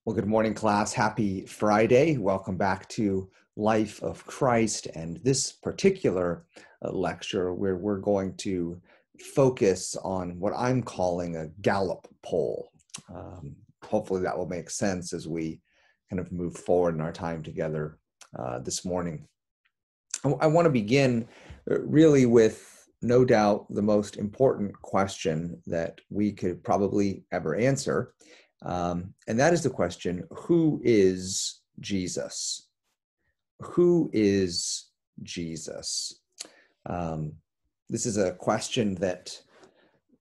Well, good morning, class. Happy Friday. Welcome back to Life of Christ. And this particular lecture, where we're going to focus on what I'm calling a Gallup Poll. Hopefully that will make sense as we kind of move forward in our time together this morning. I want to begin really with, no doubt, the most important question that we could probably ever answer. And that is the question, who is Jesus? Who is Jesus? This is a question that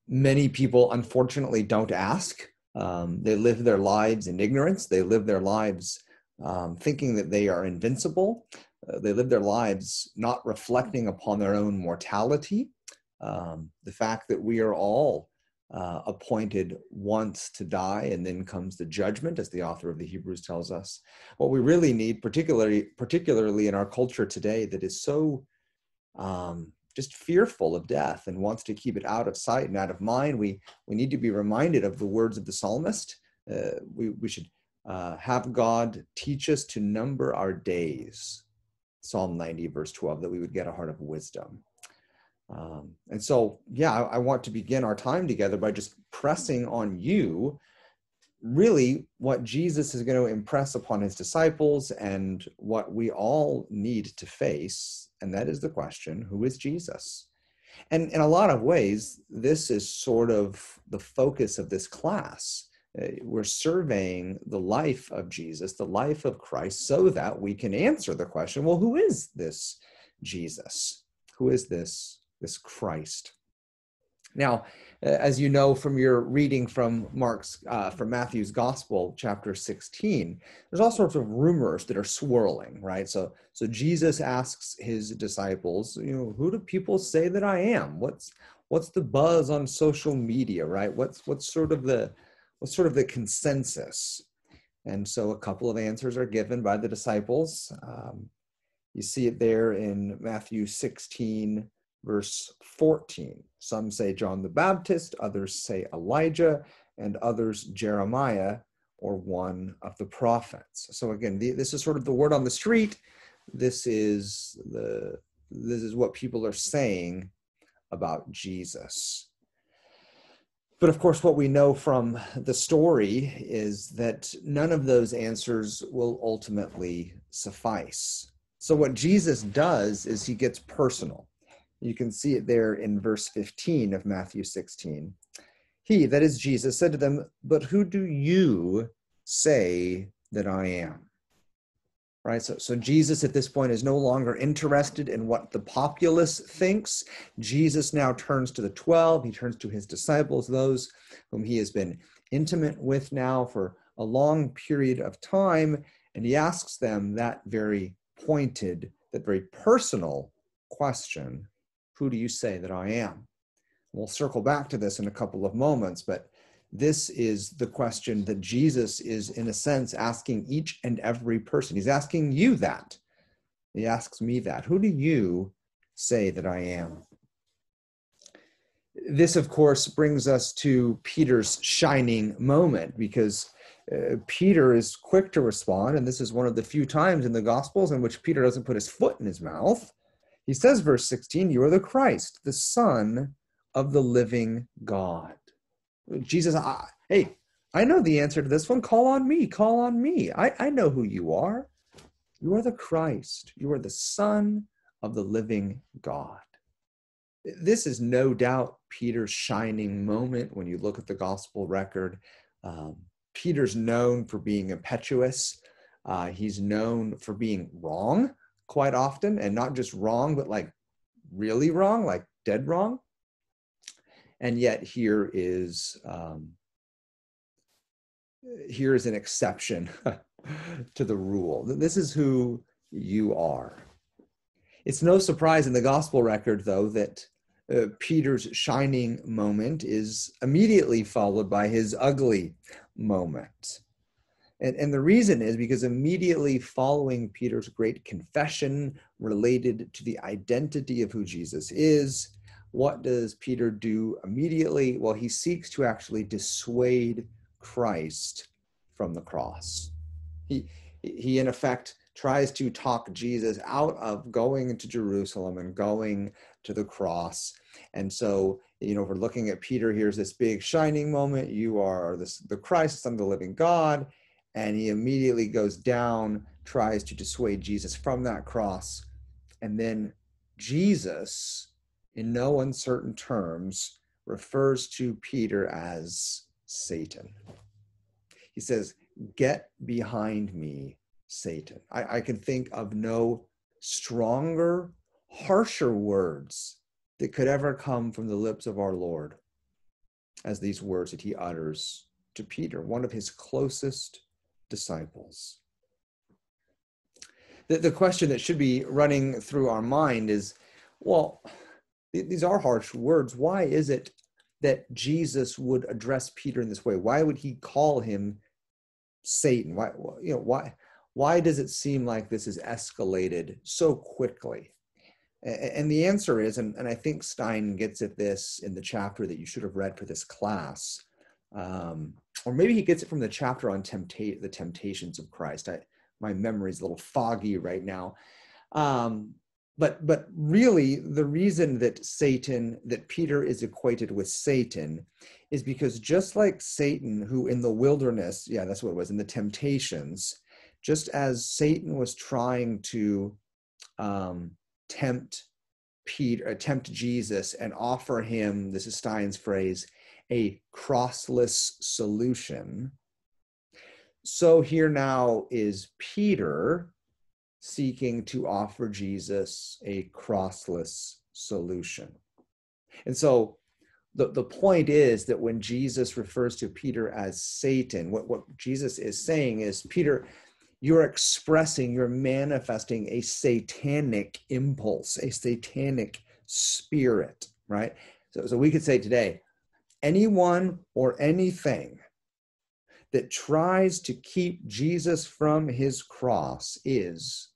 many people unfortunately don't ask. They live their lives in ignorance. They live their lives thinking that they are invincible. They live their lives not reflecting upon their own mortality. The fact that we are all appointed once to die, and then comes the judgment, as the author of the Hebrews tells us. What we really need, particularly in our culture today that is so just fearful of death and wants to keep it out of sight and out of mind, we need to be reminded of the words of the psalmist. We should have God teach us to number our days, Psalm 90, verse 12, that we would get a heart of wisdom. And so, I want to begin our time together by just pressing on you really what Jesus is going to impress upon his disciples and what we all need to face, and that is the question, who is Jesus? And in a lot of ways, this is sort of the focus of this class. We're surveying the life of Jesus, the life of Christ, so that we can answer the question, well, who is this Jesus? Who is this Christ? Now, as you know from your reading from Matthew's Gospel, chapter 16, there's all sorts of rumors that are swirling, right? So Jesus asks his disciples, who do people say that I am? What's the buzz on social media, right? What's sort of the consensus? And so a couple of answers are given by the disciples. You see it there in Matthew 16, verse 14. Some say John the Baptist, others say Elijah, and others Jeremiah, or one of the prophets. So again, this is sort of the word on the street. This is what people are saying about Jesus. But of course, what we know from the story is that none of those answers will ultimately suffice. So what Jesus does is he gets personal. You can see it there in verse 15 of Matthew 16. He, that is Jesus, said to them, but who do you say that I am? Right? So Jesus at this point is no longer interested in what the populace thinks. Jesus now turns to the 12. He turns to his disciples, those whom he has been intimate with now for a long period of time. And he asks them that very pointed, that very personal question, who do you say that I am? We'll circle back to this in a couple of moments, but this is the question that Jesus is, in a sense, asking each and every person. He's asking you that. He asks me that. Who do you say that I am? This, of course, brings us to Peter's shining moment, because Peter is quick to respond, and this is one of the few times in the Gospels in which Peter doesn't put his foot in his mouth. He says, verse 16, you are the Christ, the Son of the living God. Jesus, I know the answer to this one. Call on me. Call on me. I know who you are. You are the Christ. You are the Son of the living God. This is no doubt Peter's shining moment when you look at the gospel record. Peter's known for being impetuous. He's known for being wrong quite often, and not just wrong, but like really wrong, like dead wrong. And yet here is an exception to the rule. This is who you are. It's no surprise in the gospel record, though, that Peter's shining moment is immediately followed by his ugly moment. And the reason is because immediately following Peter's great confession related to the identity of who Jesus is, what does Peter do immediately? Well, he seeks to actually dissuade Christ from the cross. He in effect tries to talk Jesus out of going into Jerusalem and going to the cross. And so, we're looking at Peter, here's this big shining moment. You are the Christ, Son of the living God. And he immediately goes down, tries to dissuade Jesus from that cross. And then Jesus, in no uncertain terms, refers to Peter as Satan. He says, "Get behind me, Satan." I can think of no stronger, harsher words that could ever come from the lips of our Lord as these words that he utters to Peter, one of his closest disciples. The question that should be running through our mind is, well, these are harsh words. Why is it that Jesus would address Peter in this way? Why would he call him Satan? Why does it seem like this is escalated so quickly? And the answer is, and I think Stein gets at this in the chapter that you should have read for this class, or maybe he gets it from the chapter on the temptations of Christ. My memory is a little foggy right now. But really, the reason that Peter is equated with Satan is because just like Satan, who in the wilderness, that's what it was, in the temptations, just as Satan was trying to tempt Jesus and offer him, this is Stein's phrase, a crossless solution, so here now is Peter seeking to offer Jesus a crossless solution. And so the point is that when Jesus refers to Peter as Satan, what Jesus is saying is, Peter, you're manifesting a satanic impulse, a satanic spirit, right? So we could say today, anyone or anything that tries to keep Jesus from his cross is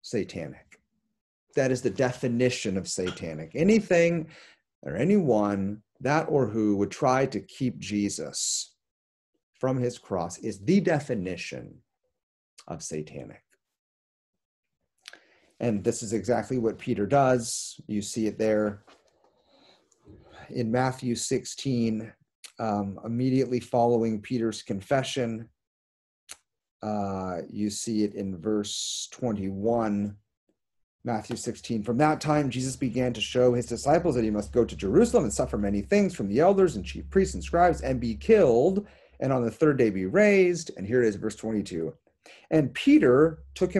satanic. That is the definition of satanic. Anything or anyone, that or who, would try to keep Jesus from his cross is the definition of satanic. And this is exactly what Peter does. You see it there in Matthew 16, immediately following Peter's confession. You see it in verse 21, Matthew 16. From that time, Jesus began to show his disciples that he must go to Jerusalem and suffer many things from the elders and chief priests and scribes and be killed, and on the third day be raised. And here it is, verse 22. And Peter took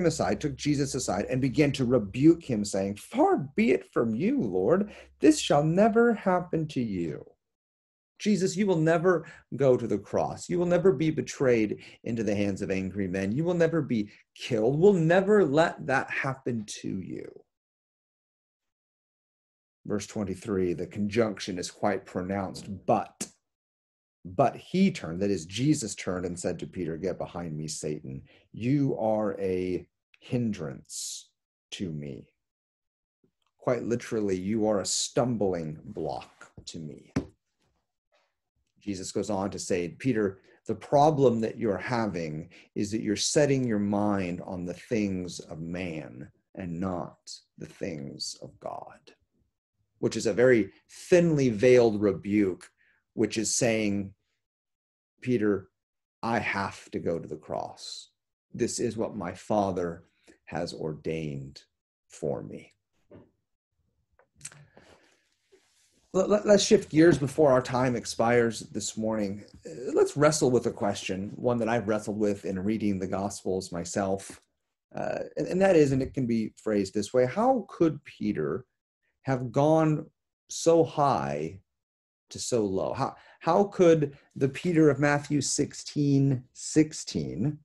Jesus aside, and began to rebuke him, saying, "Far be it from you, Lord, this shall never happen to you." Jesus, you will never go to the cross. You will never be betrayed into the hands of angry men. You will never be killed. We'll never let that happen to you. Verse 23, the conjunction is quite pronounced, but he turned, that is, Jesus turned and said to Peter, "Get behind me, Satan. You are a hindrance to me." Quite literally, you are a stumbling block to me. Jesus goes on to say, Peter, the problem that you're having is that you're setting your mind on the things of man and not the things of God, which is a very thinly veiled rebuke, which is saying, Peter, I have to go to the cross. This is what my Father has ordained for me. Let's shift gears before our time expires this morning. Let's wrestle with a question, one that I've wrestled with in reading the Gospels myself. And that is, and it can be phrased this way, how could Peter have gone so high to so low? How could the Peter of Matthew 16:16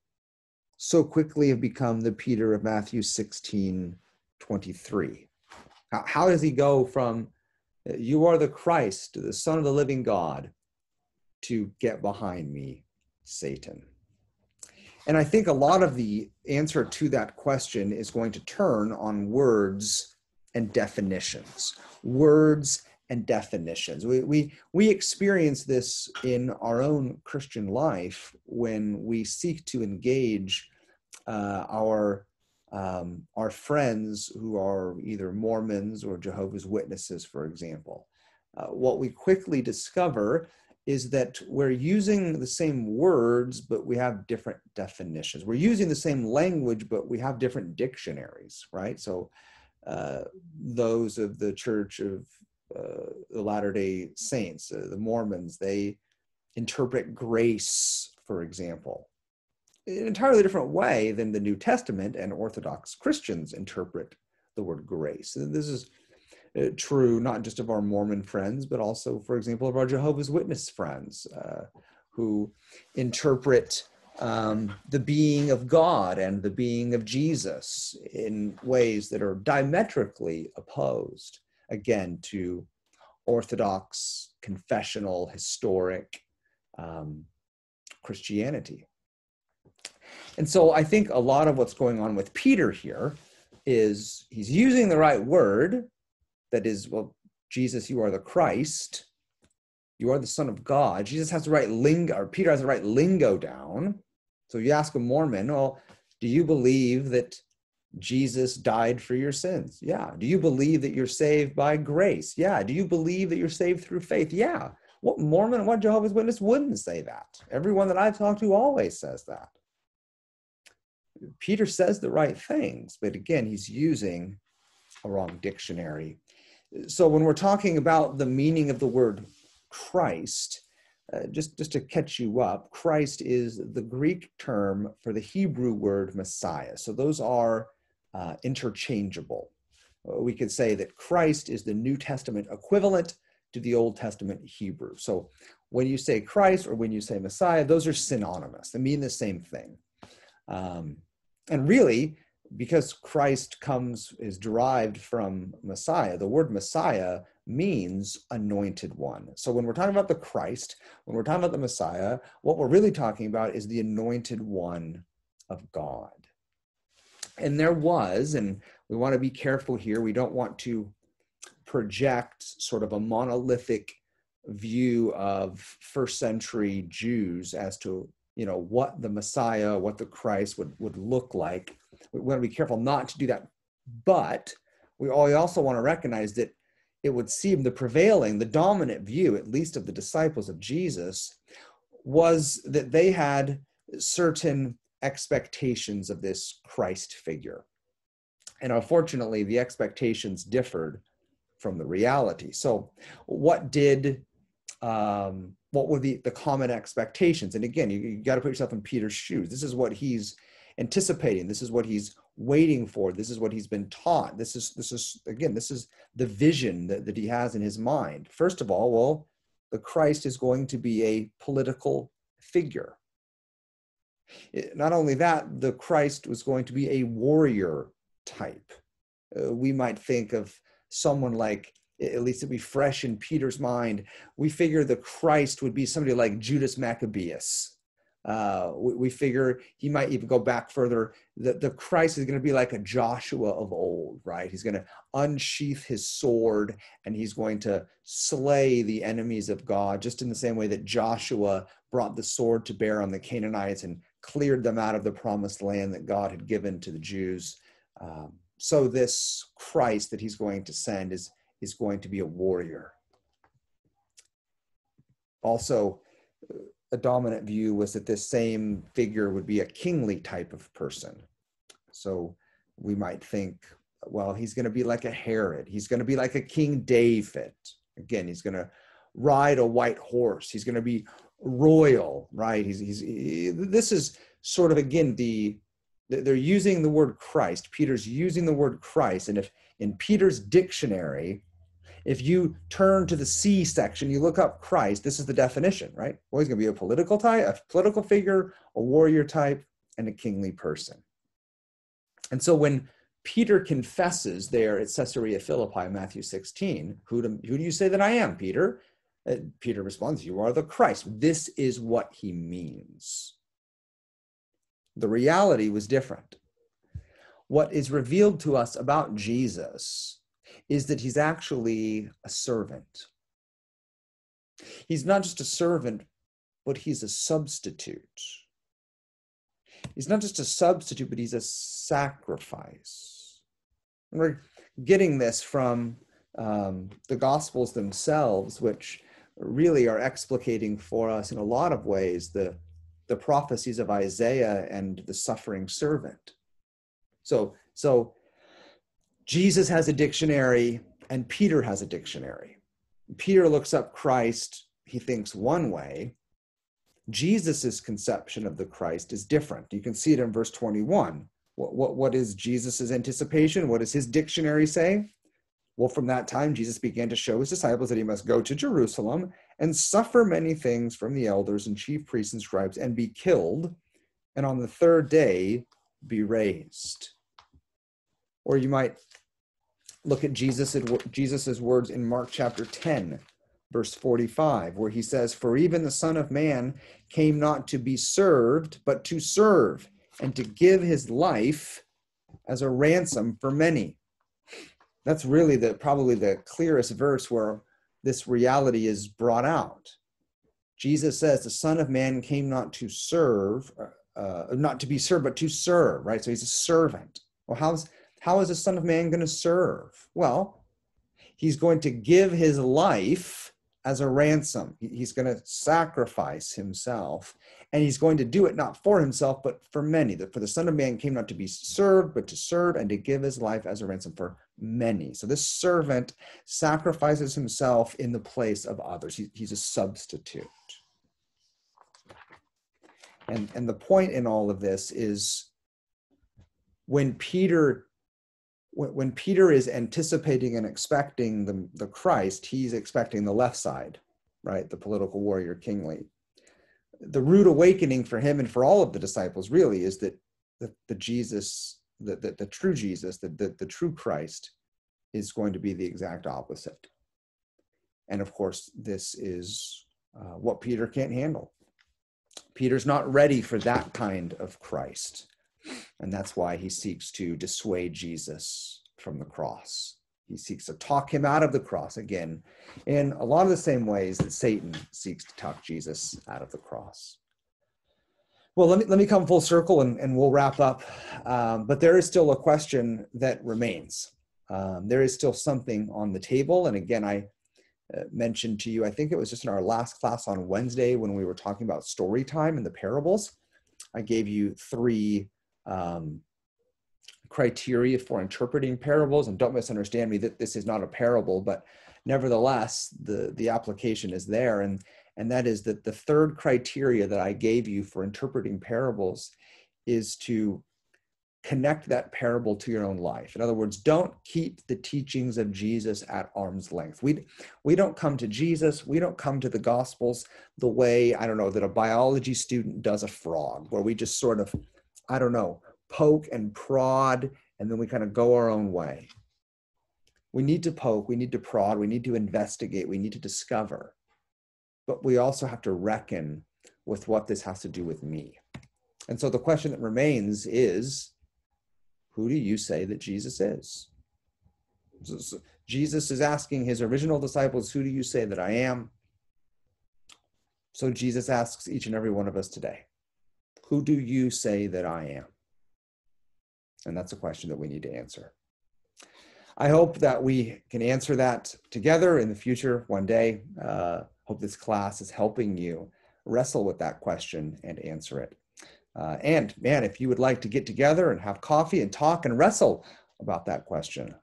so quickly have become the Peter of Matthew 16:23? How does he go from "You are the Christ, the Son of the living God," to "Get behind me, Satan"? And I think a lot of the answer to that question is going to turn on words and definitions. Words and definitions. We experience this in our own Christian life when we seek to engage our friends who are either Mormons or Jehovah's Witnesses, for example. What we quickly discover is that we're using the same words, but we have different definitions. We're using the same language, but we have different dictionaries, right? So those of the Church of the Latter-day Saints, the Mormons, they interpret grace, for example, in an entirely different way than the New Testament and Orthodox Christians interpret the word grace. And this is true not just of our Mormon friends, but also, for example, of our Jehovah's Witness friends who interpret the being of God and the being of Jesus in ways that are diametrically opposed, again, to Orthodox, confessional, historic Christianity. And so I think a lot of what's going on with Peter here is he's using the right word, that is, well, Jesus, you are the Christ, you are the Son of God. Jesus has the right lingo, or Peter has the right lingo down. So you ask a Mormon, well, do you believe that Jesus died for your sins? Yeah. Do you believe that you're saved by grace? Yeah. Do you believe that you're saved through faith? Yeah. What Mormon, what Jehovah's Witness wouldn't say that? Everyone that I've talked to always says that. Peter says the right things, but again, he's using a wrong dictionary. So when we're talking about the meaning of the word Christ, just to catch you up, Christ is the Greek term for the Hebrew word Messiah. So those are interchangeable. We could say that Christ is the New Testament equivalent to the Old Testament Hebrew. So when you say Christ or when you say Messiah, those are synonymous. They mean the same thing. And really, because Christ is derived from Messiah, the word Messiah means anointed one. So when we're talking about the Christ, when we're talking about the Messiah, what we're really talking about is the anointed one of God. And there was, and we want to be careful here, we don't want to project sort of a monolithic view of first century Jews as to, what the Messiah, what the Christ would look like. We want to be careful not to do that. But we also want to recognize that it would seem the dominant view, at least of the disciples of Jesus, was that they had certain expectations of this Christ figure. And unfortunately, the expectations differed from the reality. So what were the common expectations? And again, you got to put yourself in Peter's shoes. This is what he's anticipating. This is what he's waiting for. This is what he's been taught. This is the vision that he has in his mind. First of all, well, the Christ is going to be a political figure. Not only that, the Christ was going to be a warrior type. We might think of someone like, at least it'd be fresh in Peter's mind, we figure the Christ would be somebody like Judas Maccabeus. We figure he might even go back further. The Christ is going to be like a Joshua of old, right? He's going to unsheath his sword and he's going to slay the enemies of God, just in the same way that Joshua brought the sword to bear on the Canaanites and cleared them out of the promised land that God had given to the Jews. So this Christ that he's going to send is going to be a warrior. Also, a dominant view was that this same figure would be a kingly type of person. So we might think, well, he's going to be like a Herod. He's going to be like a King David. Again, he's going to ride a white horse. He's going to be royal, right? This is sort of, again, they're using the word Christ. Peter's using the word Christ. And if in Peter's dictionary, if you turn to the C section, you look up Christ, this is the definition, right? Well, he's going to be a political type, a political figure, a warrior type, and a kingly person. And so when Peter confesses there at Caesarea Philippi, Matthew 16, who do you say that I am, Peter? Peter responds, you are the Christ. This is what he means. The reality was different. What is revealed to us about Jesus is that he's actually a servant. He's not just a servant, but he's a substitute. He's not just a substitute, but he's a sacrifice. And we're getting this from the Gospels themselves, which really are explicating for us in a lot of ways the prophecies of Isaiah and the suffering servant. So Jesus has a dictionary and Peter has a dictionary. Peter looks up Christ, he thinks one way. Jesus's conception of the Christ is different. You can see it in verse 21. What is Jesus's anticipation? What does his dictionary say? Well, from that time, Jesus began to show his disciples that he must go to Jerusalem and suffer many things from the elders and chief priests and scribes and be killed, and on the third day be raised. Or you might look at Jesus's words in Mark chapter 10, verse 45, where he says, "For even the Son of Man came not to be served, but to serve, and to give his life as a ransom for many." That's really probably the clearest verse where this reality is brought out. Jesus says the Son of Man came not to serve, not to be served, but to serve, right? So he's a servant. Well, how is the Son of Man going to serve? Well, he's going to give his life as a ransom. He's going to sacrifice himself, and he's going to do it not for himself, but for many. For the Son of Man came not to be served, but to serve and to give his life as a ransom for many. So this servant sacrifices himself in the place of others. He's a substitute. And the point in all of this is when Peter is anticipating and expecting the Christ, he's expecting the left side, right? The political warrior kingly. The rude awakening for him and for all of the disciples really is that the true Jesus, the true Christ is going to be the exact opposite. And of course, this is what Peter can't handle. Peter's not ready for that kind of Christ. And that's why he seeks to dissuade Jesus from the cross. He seeks to talk him out of the cross, again, in a lot of the same ways that Satan seeks to talk Jesus out of the cross. Well, let me come full circle and we'll wrap up. But there is still a question that remains. There is still something on the table. And again, I mentioned to you, I think it was just in our last class on Wednesday when we were talking about story time and the parables, I gave you 3 criteria for interpreting parables. And don't misunderstand me that this is not a parable, but nevertheless, the application is there. And that is that the third criteria that I gave you for interpreting parables is to connect that parable to your own life. In other words, don't keep the teachings of Jesus at arm's length. We don't come to Jesus, we don't come to the Gospels the way, I don't know, that a biology student does a frog, where we just sort of, I don't know, poke and prod, and then we kind of go our own way. We need to poke, we need to prod, we need to investigate, we need to discover. But we also have to reckon with what this has to do with me. And so the question that remains is, who do you say that Jesus is? So Jesus is asking his original disciples, who do you say that I am? So Jesus asks each and every one of us today, who do you say that I am? And that's a question that we need to answer. I hope that we can answer that together in the future one day. Hope this class is helping you wrestle with that question and answer it. And man, if you would like to get together and have coffee and talk and wrestle about that question,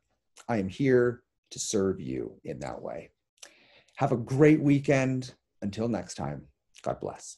I am here to serve you in that way. Have a great weekend. Until next time, God bless.